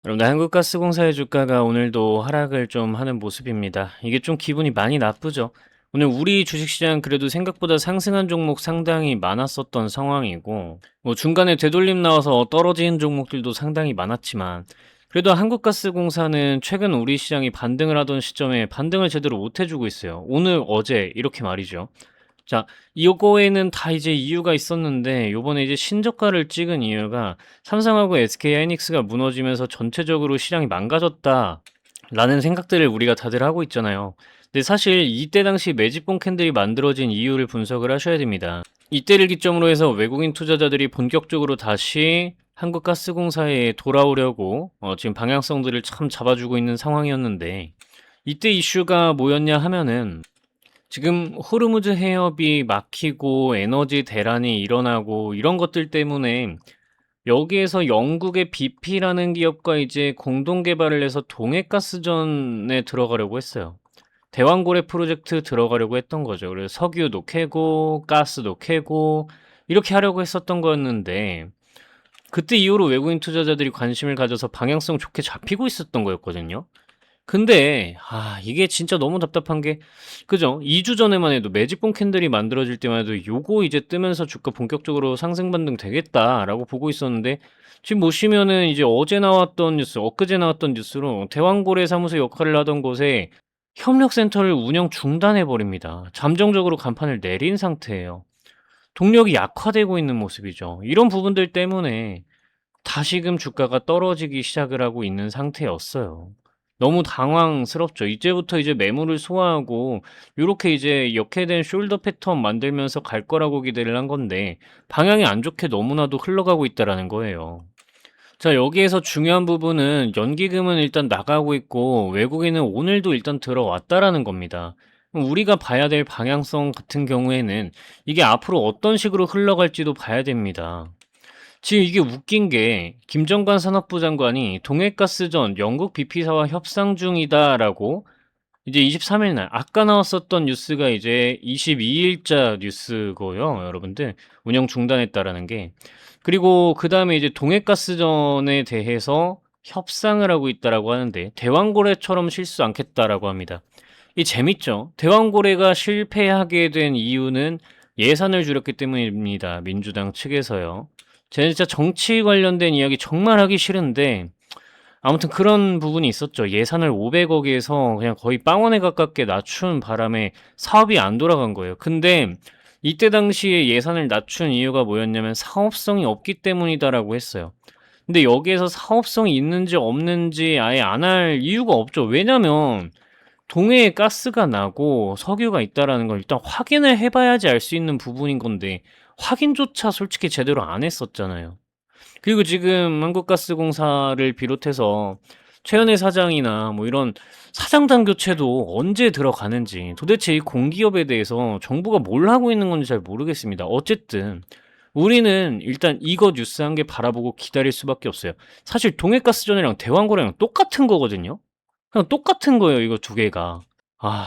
여러분들 한국가스공사의 주가가 오늘도 하락을 좀 하는 모습입니다. 이게 좀 기분이 많이 나쁘죠. 오늘 우리 주식시장 그래도 생각보다 상승한 종목 상당히 많았었던 상황이고 뭐 중간에 되돌림 나와서 떨어지는 종목들도 상당히 많았지만 그래도 한국가스공사는 최근 우리 시장이 반등을 하던 시점에 반등을 제대로 못 해주고 있어요. 오늘, 어제 이렇게 말이죠. 자, 요거에는 다 이제 이유가 있었는데 요번에 이제 신저가를 찍은 이유가 삼성하고 SK하이닉스가 무너지면서 전체적으로 시장이 망가졌다라는 생각들을 우리가 다들 하고 있잖아요. 근데 사실 이때 당시 매집봉 캔들이 만들어진 이유를 분석을 하셔야 됩니다. 이때를 기점으로 해서 외국인 투자자들이 본격적으로 다시 한국가스공사에 돌아오려고 지금 방향성들을 참 잡아주고 있는 상황이었는데 이때 이슈가 뭐였냐 하면은 지금 호르무즈 해협이 막히고 에너지 대란이 일어나고 이런 것들 때문에 여기에서 영국의 BP라는 기업과 이제 공동 개발을 해서 동해가스전에 들어가려고 했어요. 대왕고래 프로젝트 들어가려고 했던 거죠. 그래서 석유도 캐고 가스도 캐고 이렇게 하려고 했었던 거였는데 그때 이후로 외국인 투자자들이 관심을 가져서 방향성 좋게 잡히고 있었던 거였거든요. 근데 이게 진짜 너무 답답한 게 그죠? 2주 전에만 해도 매직본 캔들이 만들어질 때만 해도 요거 이제 뜨면서 주가 본격적으로 상승 반등 되겠다라고 보고 있었는데 지금 보시면은 이제 어제 나왔던 뉴스, 엊그제 나왔던 뉴스로 대왕고래 사무소 역할을 하던 곳에 협력센터를 운영 중단해 버립니다. 잠정적으로 간판을 내린 상태예요. 동력이 약화되고 있는 모습이죠. 이런 부분들 때문에 다시금 주가가 떨어지기 시작을 하고 있는 상태였어요. 너무 당황스럽죠. 이제부터 이제 매물을 소화하고 요렇게 이제 역해된 숄더 패턴 만들면서 갈 거라고 기대를 한 건데 방향이 안 좋게 너무나도 흘러가고 있다라는 거예요. 자, 여기에서 중요한 부분은 연기금은 일단 나가고 있고 외국인은 오늘도 일단 들어왔다라는 겁니다. 그럼 우리가 봐야 될 방향성 같은 경우에는 이게 앞으로 어떤 식으로 흘러갈지도 봐야 됩니다. 지금 이게 웃긴 게 김정관 산업부 장관이 동해가스전 영국 BP사와 협상 중이다라고 이제 23일 날 아까 나왔었던 뉴스가 이제 22일자 뉴스고요, 여러분들. 운영 중단했다라는 게. 그리고 그다음에 이제 동해가스전에 대해서 협상을 하고 있다라고 하는데 대왕고래처럼 실수 않겠다라고 합니다. 이 재밌죠? 대왕고래가 실패하게 된 이유는 예산을 줄였기 때문입니다. 민주당 측에서요. 진짜 정치 관련된 이야기 정말 하기 싫은데 아무튼 그런 부분이 있었죠. 예산을 500억에서 그냥 거의 빵원에 가깝게 낮춘 바람에 사업이 안 돌아간 거예요. 근데 이때 당시에 예산을 낮춘 이유가 뭐였냐면 사업성이 없기 때문이다라고 했어요. 근데 여기에서 사업성이 있는지 없는지 아예 안 할 이유가 없죠. 왜냐면 동해에 가스가 나고 석유가 있다라는 걸 일단 확인을 해봐야지 알 수 있는 부분인 건데 확인조차 솔직히 제대로 안 했었잖아요. 그리고 지금 한국가스공사를 비롯해서 최현애 사장이나 뭐 이런 사장단 교체도 언제 들어가는지 도대체 이 공기업에 대해서 정부가 뭘 하고 있는 건지 잘 모르겠습니다. 어쨌든 우리는 일단 이거 뉴스 한 개 바라보고 기다릴 수밖에 없어요. 사실 동해가스전이랑 대왕고래랑 똑같은 거거든요. 그냥 똑같은 거예요, 이거 두 개가.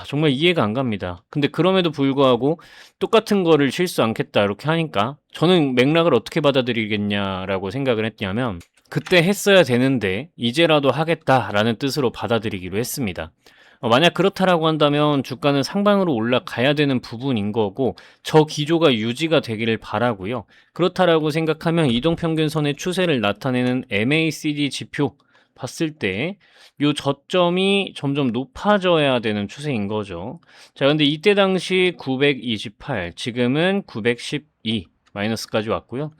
정말 이해가 안 갑니다. 근데 그럼에도 불구하고 똑같은 거를 실수 않겠다 이렇게 하니까 저는 맥락을 어떻게 받아들이겠냐라고 생각을 했냐면 그때 했어야 되는데 이제라도 하겠다라는 뜻으로 받아들이기로 했습니다. 만약 그렇다라고 한다면 주가는 상방으로 올라가야 되는 부분인 거고 저 기조가 유지가 되기를 바라고요. 그렇다라고 생각하면 이동평균선의 추세를 나타내는 MACD 지표 봤을 때 요 저점이 점점 높아져야 되는 추세인 거죠. 자, 근데 이때 당시 928, 지금은 912 마이너스까지 왔고요.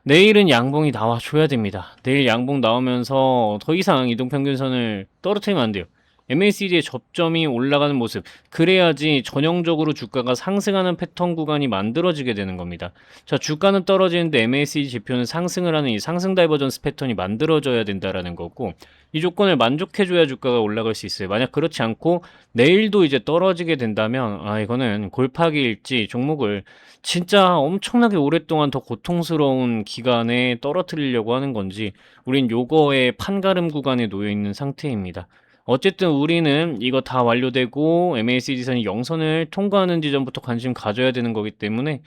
내일은 양봉이 나와줘야 됩니다. 내일 양봉 나오면서 더 이상 이동평균선을 떨어뜨리면 안 돼요. MACD의 접점이 올라가는 모습, 그래야지 전형적으로 주가가 상승하는 패턴 구간이 만들어지게 되는 겁니다. 자, 주가는 떨어지는데 MACD 지표는 상승을 하는 이 상승 다이버전스 패턴이 만들어져야 된다라는 거고 이 조건을 만족해줘야 주가가 올라갈 수 있어요. 만약 그렇지 않고 내일도 이제 떨어지게 된다면 이거는 골파기일지 종목을 진짜 엄청나게 오랫동안 더 고통스러운 기간에 떨어뜨리려고 하는 건지 우린 요거의 판가름 구간에 놓여 있는 상태입니다. 어쨌든 우리는 이거 다 완료되고 MACD선이 영선을 통과하는 지점부터 관심 가져야 되는 거기 때문에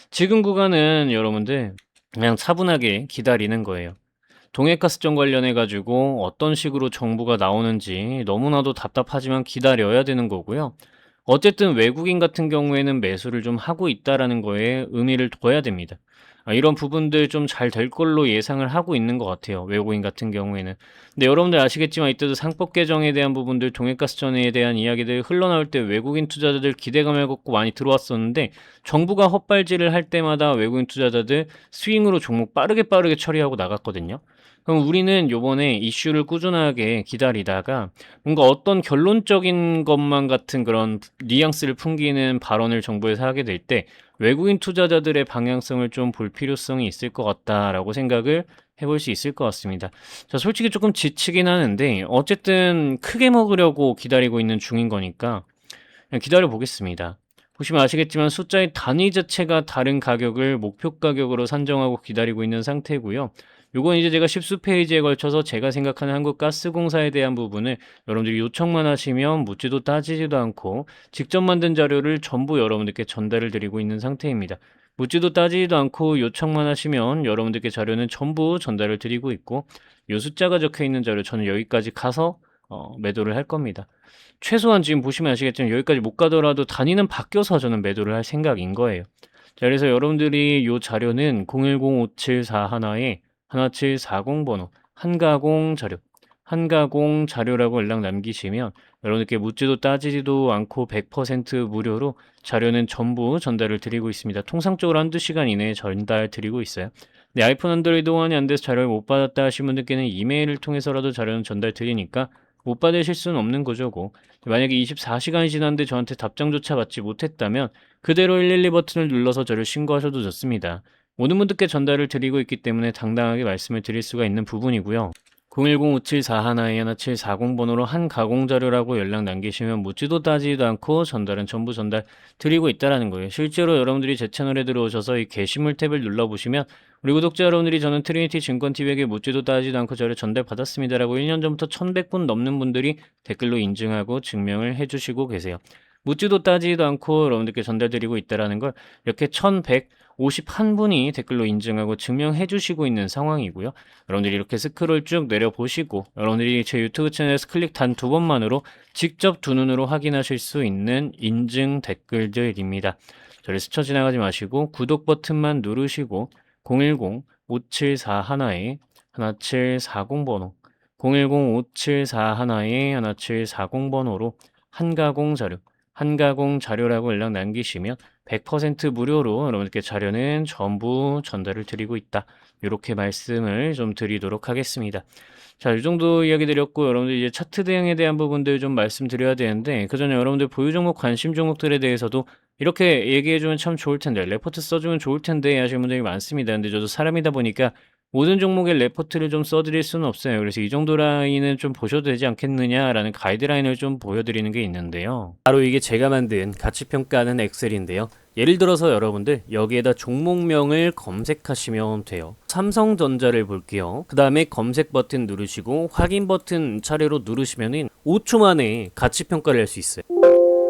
지금 구간은 여러분들 그냥 차분하게 기다리는 거예요. 동해가스전 관련해 가지고 어떤 식으로 정보가 나오는지 너무나도 답답하지만 기다려야 되는 거고요. 어쨌든 외국인 같은 경우에는 매수를 좀 하고 있다라는 거에 의미를 둬야 됩니다. 이런 부분들 좀 잘 될 걸로 예상을 하고 있는 것 같아요. 외국인 같은 경우에는. 근데 여러분들 아시겠지만 이때도 상법 개정에 대한 부분들, 동해가스전에 대한 이야기들 흘러나올 때 외국인 투자자들 기대감을 갖고 많이 들어왔었는데 정부가 헛발질을 할 때마다 외국인 투자자들 스윙으로 종목 빠르게 처리하고 나갔거든요. 그럼 우리는 요번에 이슈를 꾸준하게 기다리다가 뭔가 어떤 결론적인 것만 같은 그런 뉘앙스를 풍기는 발언을 정부에서 하게 될 때 외국인 투자자들의 방향성을 좀 볼 필요성이 있을 것 같다라고 생각을 해볼 수 있을 것 같습니다. 자, 솔직히 조금 지치긴 하는데 어쨌든 크게 먹으려고 기다리고 있는 중인 거니까 그냥 기다려 보겠습니다. 보시면 아시겠지만 숫자의 단위 자체가 다른 가격을 목표 가격으로 산정하고 기다리고 있는 상태고요. 요건 이제 제가 십수 페이지에 걸쳐서 제가 생각하는 한국가스공사에 대한 부분을 여러분들이 요청만 하시면 묻지도 따지지도 않고 직접 만든 자료를 전부 여러분들께 전달을 드리고 있는 상태입니다. 묻지도 따지지도 않고 요청만 하시면 여러분들께 자료는 전부 전달을 드리고 있고 요 숫자가 적혀 있는 자료 저는 여기까지 가서 매도를 할 겁니다. 최소한 지금 보시면 아시겠지만 여기까지 못 가더라도 단위는 바뀌어서 저는 매도를 할 생각인 거예요. 자, 그래서 여러분들이 요 자료는 010-5741에 1740 번호 한가공 자료, 한가공 자료라고 연락 남기시면 여러분들께 묻지도 따지지도 않고 100% 무료로 자료는 전부 전달을 드리고 있습니다. 통상적으로 한두 시간 이내에 전달 드리고 있어요. 네, 아이폰 안드로이드 호환이 안 돼서 자료를 못 받았다 하신 분들께는 이메일을 통해서라도 자료는 전달 드리니까 못 받으실 수는 없는 거죠. 만약에 24시간이 지났는데 저한테 답장조차 받지 못했다면 그대로 112 버튼을 눌러서 저를 신고하셔도 좋습니다. 모든 분들께 전달을 드리고 있기 때문에 당당하게 말씀을 드릴 수가 있는 부분이고요. 010-5741-1740 번호로 한가공자료라고 연락 남기시면 묻지도 따지지도 않고 전달은 전부 전달 드리고 있다는 거예요. 실제로 여러분들이 제 채널에 들어오셔서 이 게시물 탭을 눌러보시면 우리 구독자 여러분들이 저는 트리니티 증권TV에게 묻지도 따지지도 않고 저를 전달받았습니다라고 1년 전부터 1100분 넘는 분들이 댓글로 인증하고 증명을 해주시고 계세요. 묻지도 따지지도 않고 여러분들께 전달드리고 있다는 걸 이렇게 1151분이 댓글로 인증하고 증명해 주시고 있는 상황이고요. 여러분들이 이렇게 스크롤 쭉 내려보시고 여러분들이 제 유튜브 채널에서 클릭 단 2번만으로 직접 두 눈으로 확인하실 수 있는 인증 댓글들입니다. 저를 스쳐 지나가지 마시고 구독 버튼만 누르시고 010-5741-1740 번호 010-5741-1740 번호로 한가공 자료 한가공 자료라고 연락 남기시면 100% 무료로 여러분들께 자료는 전부 전달을 드리고 있다. 이렇게 말씀을 좀 드리도록 하겠습니다. 자, 이 정도 이야기 드렸고 여러분들 이제 차트 대응에 대한 부분들 좀 말씀드려야 되는데 그 전에 여러분들 보유 종목 관심 종목들에 대해서도 이렇게 얘기해주면 참 좋을 텐데 레포트 써주면 좋을 텐데 하시는 분들이 많습니다. 근데 저도 사람이다 보니까 모든 종목의 레포트를 좀 써드릴 수는 없어요. 그래서 이 정도 라인은 좀 보셔도 되지 않겠느냐라는 가이드라인을 좀 보여드리는 게 있는데요. 바로 이게 제가 만든 가치평가하는 엑셀인데요. 예를 들어서 여러분들 여기에다 종목명을 검색하시면 돼요. 삼성전자를 볼게요. 그 다음에 검색 버튼 누르시고 확인 버튼 차례로 누르시면은 5초 만에 가치평가를 할 수 있어요.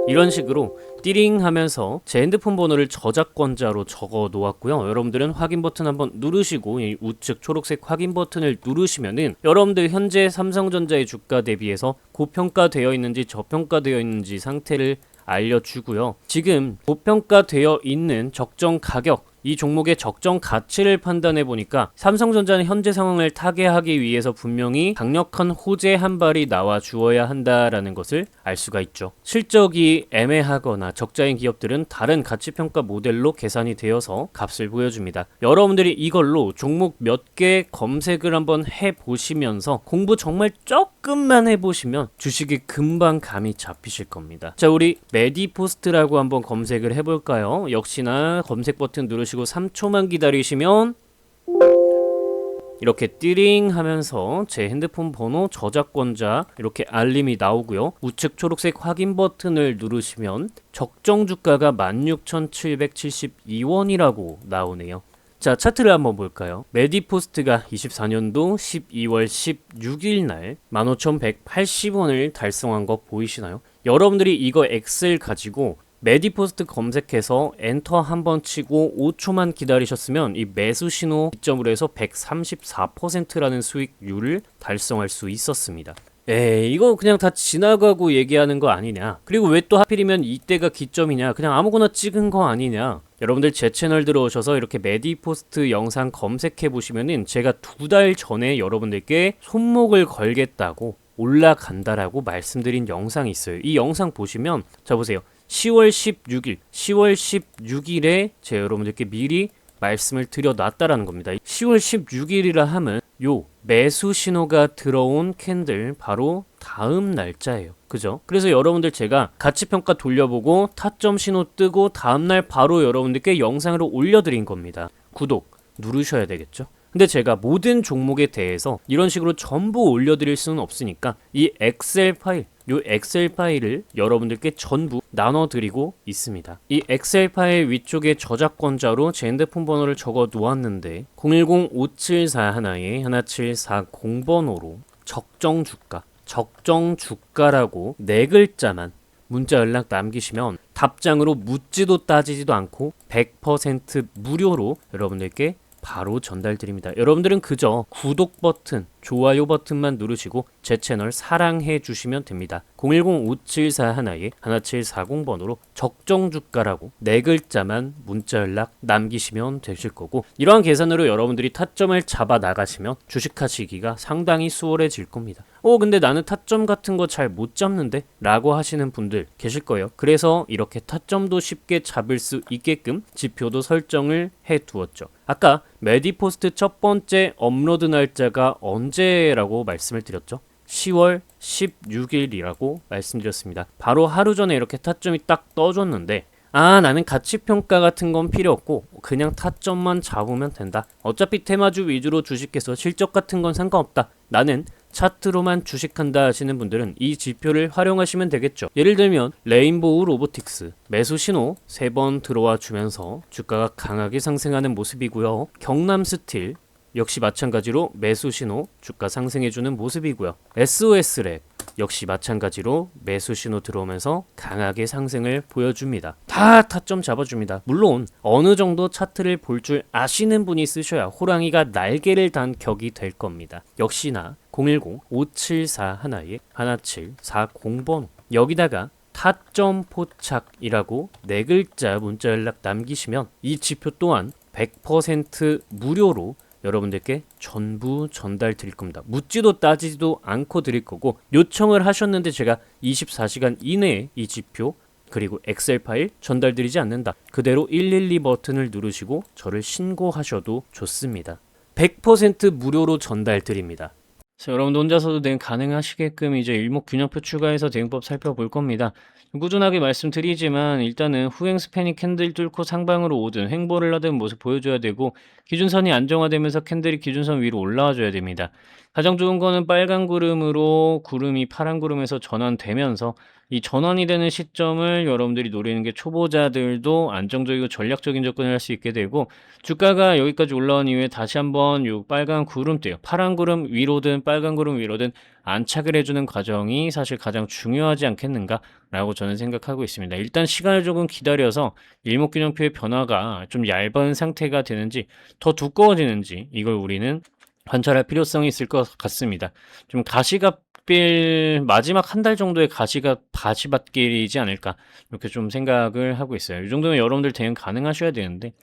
이런 식으로 띠링 하면서 제 핸드폰 번호를 저작권자로 적어 놓았고요. 여러분들은 확인 버튼 한번 누르시고 이 우측 초록색 확인 버튼을 누르시면은 여러분들 현재 삼성전자의 주가 대비해서 고평가되어 있는지 저평가되어 있는지 상태를 알려주고요. 지금 고평가되어 있는 적정 가격, 이 종목의 적정 가치를 판단해 보니까 삼성전자는 현재 상황을 타개하기 위해서 분명히 강력한 호재 한 발이 나와 주어야 한다라는 것을 알 수가 있죠. 실적이 애매하거나 적자인 기업들은 다른 가치평가 모델로 계산이 되어서 값을 보여줍니다. 여러분들이 이걸로 종목 몇 개 검색을 한번 해보시면서 공부 정말 조금만 해보시면 주식이 금방 감이 잡히실 겁니다. 자, 우리 메디포스트라고 한번 검색을 해볼까요? 역시나 검색 버튼 누르시고 3초만 기다리시면 이렇게 띠링 하면서 제 핸드폰 번호 저작권자 이렇게 알림이 나오고요. 우측 초록색 확인 버튼을 누르시면 적정 주가가 16,772원이라고 나오네요. 자, 차트를 한번 볼까요? 메디포스트가 24년도 12월 16일 날 15,180원을 달성한 거 보이시나요? 여러분들이 이거 엑셀 가지고 메디포스트 검색해서 엔터 한번 치고 5초만 기다리셨으면 이 매수 신호 기점으로 해서 134%라는 수익률을 달성할 수 있었습니다. 에이, 이거 그냥 다 지나가고 얘기하는 거 아니냐. 그리고 왜 또 하필이면 이때가 기점이냐. 그냥 아무거나 찍은 거 아니냐. 여러분들 제 채널 들어오셔서 이렇게 메디포스트 영상 검색해 보시면은 제가 2달 전에 여러분들께 손목을 걸겠다고 올라간다라고 말씀드린 영상이 있어요. 이 영상 보시면 자 보세요. 10월 16일에 제가 여러분들께 미리 말씀을 드려놨다라는 겁니다. 10월 16일이라 하면 요 매수 신호가 들어온 캔들 바로 다음 날짜예요. 그죠? 그래서 여러분들 제가 가치평가 돌려보고 타점 신호 뜨고 다음날 바로 여러분들께 영상으로 올려드린 겁니다. 구독 누르셔야 되겠죠? 근데 제가 모든 종목에 대해서 이런 식으로 전부 올려드릴 수는 없으니까 이 엑셀 파일을 여러분들께 전부 나눠드리고 있습니다. 이 엑셀 파일 위쪽에 저작권자로 제 핸드폰 번호를 적어 놓았는데 010-5741-1740번호로 적정 주가라고 4글자만 문자 연락 남기시면 답장으로 묻지도 따지지도 않고 100% 무료로 여러분들께 바로 전달드립니다. 여러분들은 그저 구독 버튼, 좋아요 버튼만 누르시고 제 채널 사랑해 주시면 됩니다. 010-5741-1740번호로 적정주가라고 4글자만 문자 연락 남기시면 되실 거고, 이러한 계산으로 여러분들이 타점을 잡아 나가시면 주식하시기가 상당히 수월해질 겁니다. 근데 나는 타점 같은 거 잘 못 잡는데? 라고 하시는 분들 계실 거예요. 그래서 이렇게 타점도 쉽게 잡을 수 있게끔 지표도 설정을 해 두었죠. 아까 메디포스트 첫 번째 업로드 날짜가 언제라고 말씀을 드렸죠? 10월 16일이라고 말씀드렸습니다. 바로 하루 전에 이렇게 타점이 딱 떠줬는데 나는 가치평가 같은 건 필요 없고 그냥 타점만 잡으면 된다. 어차피 테마주 위주로 주식해서 실적 같은 건 상관없다. 나는 차트로만 주식한다 하시는 분들은 이 지표를 활용하시면 되겠죠. 예를 들면 레인보우 로보틱스 매수 신호 3번 들어와 주면서 주가가 강하게 상승하는 모습이고요. 경남스틸 역시 마찬가지로 매수 신호 주가 상승해주는 모습이고요. SOS랩 역시 마찬가지로 매수 신호 들어오면서 강하게 상승을 보여줍니다. 다 타점 잡아줍니다. 물론 어느 정도 차트를 볼 줄 아시는 분이 쓰셔야 호랑이가 날개를 단 격이 될 겁니다. 역시나 010-5741-1740번호 여기다가 타점 포착이라고 4글자 문자 연락 남기시면 이 지표 또한 100% 무료로 여러분들께 전부 전달 드릴 겁니다. 묻지도 따지지도 않고 드릴 거고, 요청을 하셨는데 제가 24시간 이내에 이 지표 그리고 엑셀 파일 전달 드리지 않는다. 그대로 112 버튼을 누르시고 저를 신고하셔도 좋습니다. 100% 무료로 전달 드립니다. 여러분도 혼자서도 대응 가능하시게끔 이제 일목균형표 추가해서 대응법 살펴볼 겁니다. 꾸준하게 말씀드리지만 일단은 후행 스패닝 캔들 뚫고 상방으로 오든 횡보를 하든 모습 보여줘야 되고, 기준선이 안정화되면서 캔들이 기준선 위로 올라와 줘야 됩니다. 가장 좋은 거는 빨간 구름으로 구름이 파란 구름에서 전환되면서 이 전환이 되는 시점을 여러분들이 노리는 게 초보자들도 안정적이고 전략적인 접근을 할 수 있게 되고, 주가가 여기까지 올라온 이후에 다시 한번 요 빨간 구름대요. 파란 구름 위로든 빨간 구름 위로든 안착을 해주는 과정이 사실 가장 중요하지 않겠는가 라고 저는 생각하고 있습니다. 일단 시간을 조금 기다려서 일목균형표의 변화가 좀 얇은 상태가 되는지 더 두꺼워지는지 이걸 우리는 관찰할 필요성이 있을 것 같습니다. 좀 가시밭길 마지막 한 달 정도의 가시밭길이지 않을까 이렇게 좀 생각을 하고 있어요. 이 정도면 여러분들 대응 가능하셔야 되는데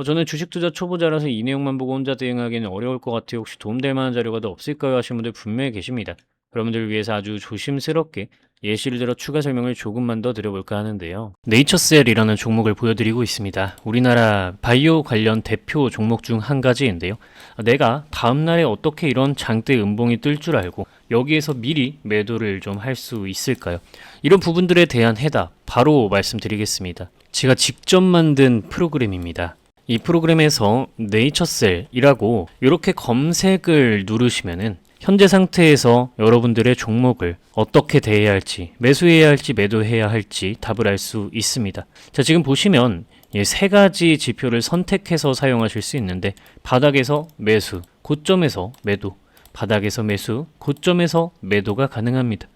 저는 주식 투자 초보자라서 이 내용만 보고 혼자 대응하기는 어려울 것 같아요. 혹시 도움될 만한 자료가 더 없을까요? 하시는 분들 분명히 계십니다. 여러분들을 위해서 아주 조심스럽게 예시를 들어 추가 설명을 조금만 더 드려볼까 하는데요. 네이처셀이라는 종목을 보여드리고 있습니다. 우리나라 바이오 관련 대표 종목 중 한 가지인데요. 내가 다음날에 어떻게 이런 장대 음봉이 뜰 줄 알고 여기에서 미리 매도를 좀 할 수 있을까요? 이런 부분들에 대한 해답 바로 말씀드리겠습니다. 제가 직접 만든 프로그램입니다. 이 프로그램에서 네이처셀이라고 이렇게 검색을 누르시면은 현재 상태에서 여러분들의 종목을 어떻게 대해야 할지, 매수해야 할지, 매도해야 할지 답을 알 수 있습니다. 자, 지금 보시면 3가지 지표를 선택해서 사용하실 수 있는데, 바닥에서 매수, 고점에서 매도, 바닥에서 매수, 고점에서 매도가 가능합니다.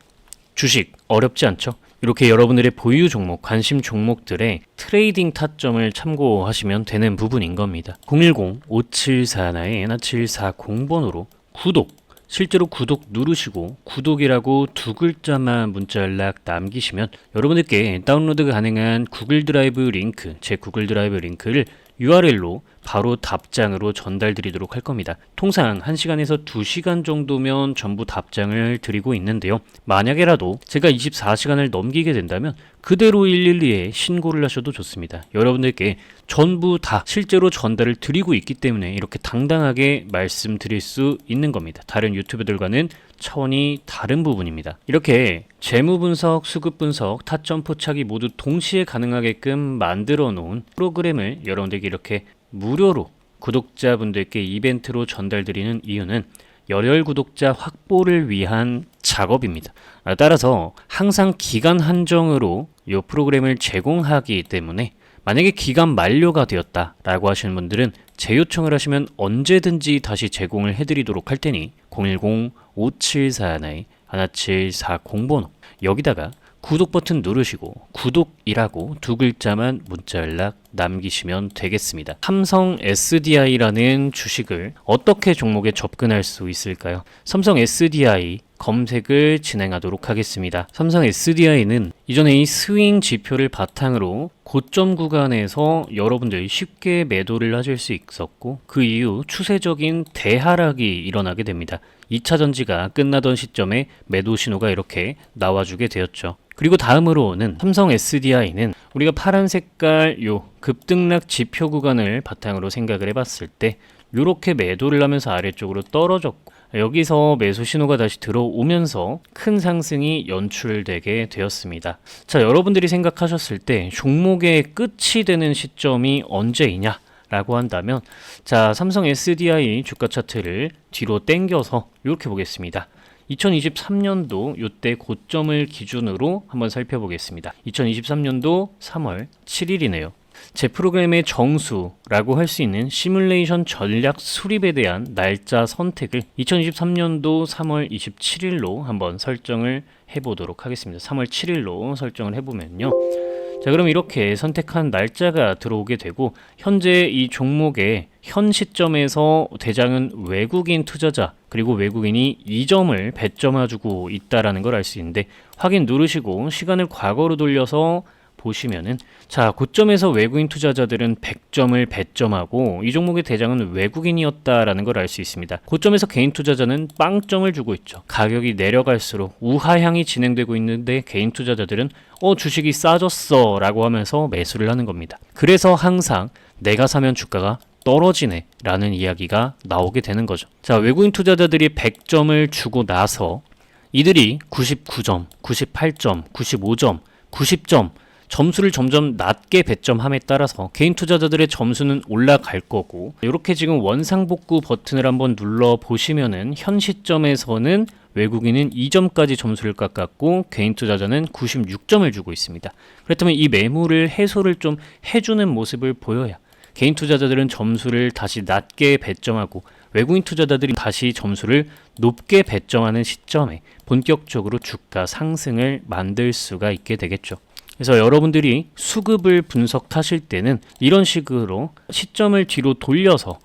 주식 어렵지 않죠? 이렇게 여러분들의 보유 종목, 관심 종목들의 트레이딩 타점을 참고하시면 되는 부분인 겁니다. 010-5741-1740번으로 구독, 실제로 구독 누르시고 구독이라고 두 글자만 문자 연락 남기시면 여러분들께 다운로드 가능한 구글 드라이브 링크, 제 구글 드라이브 링크를 URL로 바로 답장으로 전달드리도록 할 겁니다. 통상 1시간에서 2시간 정도면 전부 답장을 드리고 있는데요. 만약에라도 제가 24시간을 넘기게 된다면 그대로 112에 신고를 하셔도 좋습니다. 여러분들께 전부 다 실제로 전달을 드리고 있기 때문에 이렇게 당당하게 말씀드릴 수 있는 겁니다. 다른 유튜브들과는 차원이 다른 부분입니다. 이렇게 재무 분석, 수급 분석, 타점 포착이 모두 동시에 가능하게끔 만들어 놓은 프로그램을 여러분들께 이렇게 무료로 구독자분들께 이벤트로 전달드리는 이유는 열혈 구독자 확보를 위한 작업입니다. 따라서 항상 기간 한정으로 이 프로그램을 제공하기 때문에 만약에 기간 만료가 되었다라고 하시는 분들은 재요청을 하시면 언제든지 다시 제공을 해드리도록 할 테니 010-5741-1740번호 여기다가 구독 버튼 누르시고 구독이라고 두 글자만 문자 연락 남기시면 되겠습니다. 삼성 SDI라는 주식을 어떻게 종목에 접근할 수 있을까요? 삼성 SDI 검색을 진행하도록 하겠습니다. 삼성 SDI는 이전에 이 스윙 지표를 바탕으로 고점 구간에서 여러분들이 쉽게 매도를 하실 수 있었고 그 이후 추세적인 대하락이 일어나게 됩니다. 2차 전지가 끝나던 시점에 매도 신호가 이렇게 나와주게 되었죠. 그리고 다음으로는 삼성 SDI는 우리가 파란 색깔 요 급등락 지표 구간을 바탕으로 생각을 해봤을 때 이렇게 매도를 하면서 아래쪽으로 떨어졌고 여기서 매수 신호가 다시 들어오면서 큰 상승이 연출되게 되었습니다. 자, 여러분들이 생각하셨을 때 종목의 끝이 되는 시점이 언제이냐? 라고 한다면 자, 삼성 SDI 주가 차트를 뒤로 당겨서 이렇게 보겠습니다. 2023년도 이때 고점을 기준으로 한번 살펴보겠습니다. 2023년도 3월 7일이네요. 제 프로그램의 정수라고 할 수 있는 시뮬레이션 전략 수립에 대한 날짜 선택을 2023년도 3월 27일로 한번 설정을 해보도록 하겠습니다. 3월 7일로 설정을 해보면요. 자, 그럼 이렇게 선택한 날짜가 들어오게 되고 현재 이 종목의 현 시점에서 대장은 외국인 투자자 그리고 외국인이 2점을 배점해주고 있다라는 걸 알 수 있는데 확인 누르시고 시간을 과거로 돌려서 보시면은 자, 고점에서 외국인 투자자들은 100점을 배점하고 이 종목의 대장은 외국인이었다라는 걸 알 수 있습니다. 고점에서 개인 투자자는 빵점을 주고 있죠. 가격이 내려갈수록 우하향이 진행되고 있는데 개인 투자자들은 주식이 싸졌어 라고 하면서 매수를 하는 겁니다. 그래서 항상 내가 사면 주가가 떨어지네 라는 이야기가 나오게 되는 거죠. 자, 외국인 투자자들이 100점을 주고 나서 이들이 99점, 98점, 95점, 90점 점수를 점점 낮게 배점함에 따라서 개인 투자자들의 점수는 올라갈 거고 이렇게 지금 원상복구 버튼을 한번 눌러 보시면은 현 시점에서는 외국인은 2점까지 점수를 깎았고 개인 투자자는 96점을 주고 있습니다. 그렇다면 이 매물을 해소를 좀 해주는 모습을 보여야 개인 투자자들은 점수를 다시 낮게 배점하고 외국인 투자자들이 다시 점수를 높게 배점하는 시점에 본격적으로 주가 상승을 만들 수가 있게 되겠죠. 그래서 여러분들이 수급을 분석하실 때는 이런 식으로 시점을 뒤로 돌려서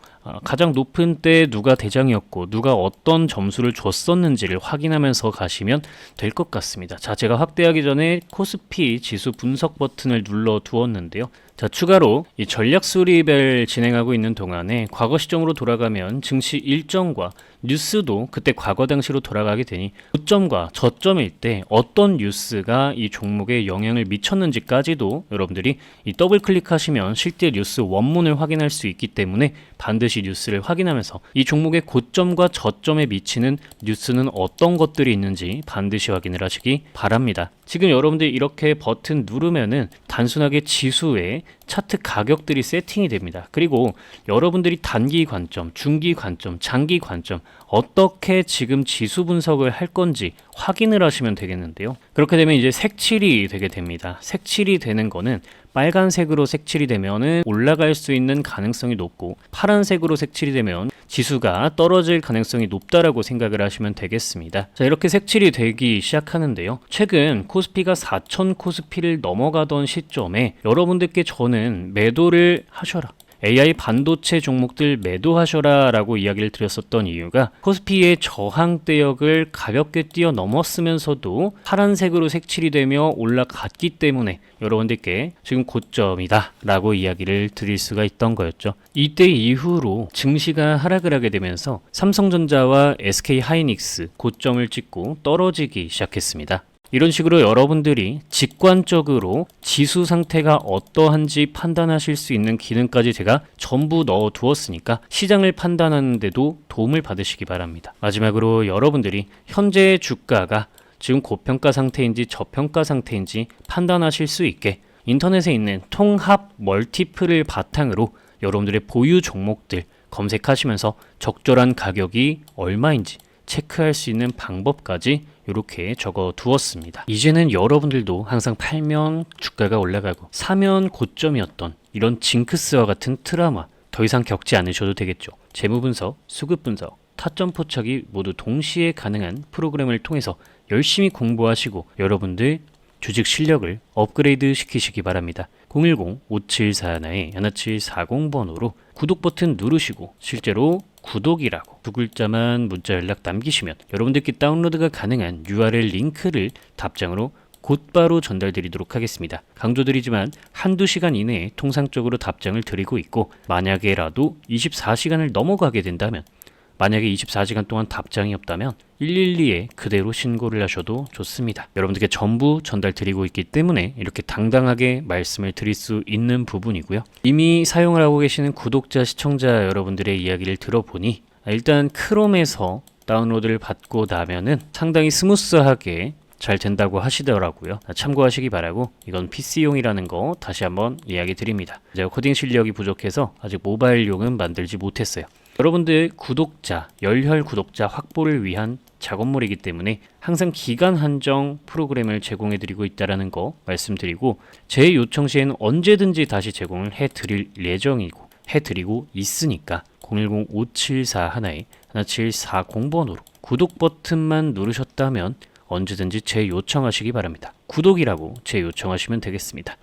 가장 높은 때 누가 대장이었고 누가 어떤 점수를 줬었는지를 확인하면서 가시면 될 것 같습니다. 자, 제가 확대하기 전에 코스피 지수 분석 버튼을 눌러 두었는데요. 자, 추가로 이 전략 수립을 진행하고 있는 동안에 과거 시점으로 돌아가면 증시 일정과 뉴스도 그때 과거 당시로 돌아가게 되니 고점과 저점일 때 어떤 뉴스가 이 종목에 영향을 미쳤는지까지도 여러분들이 이 더블 클릭하시면 실제 뉴스 원문을 확인할 수 있기 때문에 반드시 뉴스를 확인하면서 이 종목의 고점과 저점에 미치는 뉴스는 어떤 것들이 있는지 반드시 확인을 하시기 바랍니다. 지금 여러분들이 이렇게 버튼 누르면은 단순하게 지수에 차트 가격들이 세팅이 됩니다. 그리고 여러분들이 단기 관점, 중기 관점, 장기 관점 어떻게 지금 지수 분석을 할 건지 확인을 하시면 되겠는데요. 그렇게 되면 이제 색칠이 되게 됩니다. 색칠이 되는 거는 빨간색으로 색칠이 되면은 올라갈 수 있는 가능성이 높고, 파란색으로 색칠이 되면 지수가 떨어질 가능성이 높다라고 생각을 하시면 되겠습니다. 자, 이렇게 색칠이 되기 시작하는데요. 최근 코스피가 4,000 코스피를 넘어가던 시점에 여러분들께 저는 매도를 하셔라, AI 반도체 종목들 매도하셔라 라고 이야기를 드렸었던 이유가, 코스피의 저항대역을 가볍게 뛰어넘었으면서도 파란색으로 색칠이 되며 올라갔기 때문에 여러분들께 지금 고점이다 라고 이야기를 드릴 수가 있던 거였죠. 이때 이후로 증시가 하락을 하게 되면서 삼성전자와 SK하이닉스 고점을 찍고 떨어지기 시작했습니다. 이런 식으로 여러분들이 직관적으로 지수 상태가 어떠한지 판단하실 수 있는 기능까지 제가 전부 넣어 두었으니까 시장을 판단하는 데도 도움을 받으시기 바랍니다. 마지막으로 여러분들이 현재 주가가 지금 고평가 상태인지 저평가 상태인지 판단하실 수 있게 인터넷에 있는 통합 멀티플을 바탕으로 여러분들의 보유 종목들 검색하시면서 적절한 가격이 얼마인지 체크할 수 있는 방법까지 이렇게 적어 두었습니다. 이제는 여러분들도 항상 팔면 주가가 올라가고 사면 고점이었던 이런 징크스와 같은 트라우마 더 이상 겪지 않으셔도 되겠죠. 재무 분석, 수급 분석, 타점 포착이 모두 동시에 가능한 프로그램을 통해서 열심히 공부하시고 여러분들 주식 실력을 업그레이드 시키시기 바랍니다. 010-5741-1740번호로 구독 버튼 누르시고 실제로 구독이라고 두 글자만 문자 연락 남기시면 여러분들께 다운로드가 가능한 URL 링크를 답장으로 곧바로 전달드리도록 하겠습니다. 강조드리지만 한두 시간 이내에 통상적으로 답장을 드리고 있고, 만약에라도 24시간을 넘어가게 된다면, 만약에 24시간 동안 답장이 없다면 112에 그대로 신고를 하셔도 좋습니다. 여러분들께 전부 전달드리고 있기 때문에 이렇게 당당하게 말씀을 드릴 수 있는 부분이고요. 이미 사용을 하고 계시는 구독자, 시청자 여러분들의 이야기를 들어보니 일단 크롬에서 다운로드를 받고 나면은 상당히 스무스하게 잘 된다고 하시더라고요. 참고하시기 바라고, 이건 PC용이라는 거 다시 한번 이야기 드립니다. 제가 코딩 실력이 부족해서 아직 모바일용은 만들지 못했어요. 여러분들 구독자, 열혈 구독자 확보를 위한 작업물이기 때문에 항상 기간 한정 프로그램을 제공해드리고 있다는 거 말씀드리고, 제 요청 시에는 언제든지 다시 제공을 해드릴 예정이고 해드리고 있으니까 010-5741-1740번호로 구독 버튼만 누르셨다면 언제든지 재 요청하시기 바랍니다. 구독이라고 재 요청하시면 되겠습니다.